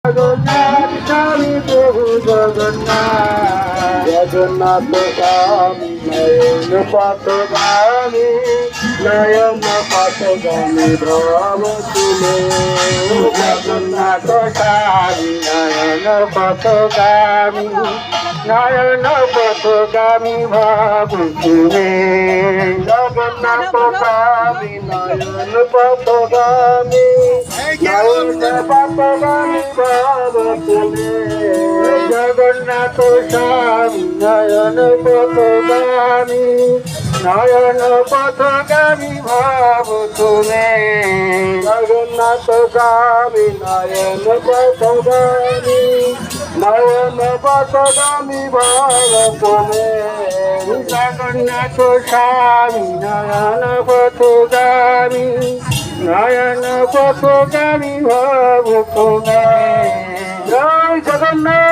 জগন্নাথ স্বামী প্রভু জগন্নাথ জগন্নাথ স্বামী নয়ন পথগামী নয়ন পথগামী ভব তুলে জগন্নাথ স্বামী নয়ন পথগামী নয়ন পথগামী ভব তুলে জগন্নাথ স্বামী নয়ন পথগামী নয়ন পথগামী ভব তুলে জগন্নাথ স্বামী নয়ন পথগামী নয়ন পথগামী ভব তুলে জগন্নাথ স্বামী নয়ন পথগামী নয়ন পথগামী ভব তুলে জগন্নাথ স্বামী নয়ন পথগামী নয়ন পথগামী ভব তুলে জয় জগন্নাথ।